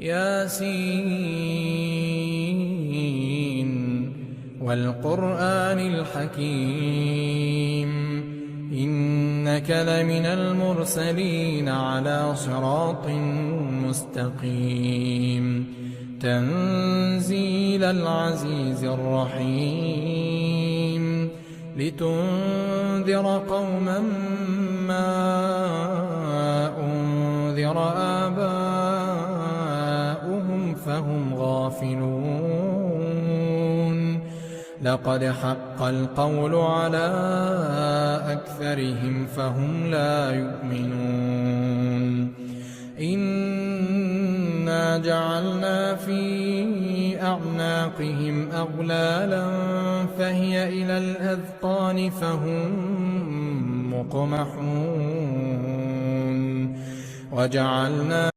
ياسين والقرآن الحكيم إنك لمن المرسلين على صراط مستقيم تنزيل العزيز الرحيم لتنذر قوما ما أنذر آباؤهم فهم غافلون لقد حق القول على أكثرهم فهم لا يؤمنون إنا جعلنا في أعناقهم أغلالا فهي إلى الأذقان فهم مقمحون وجعلنا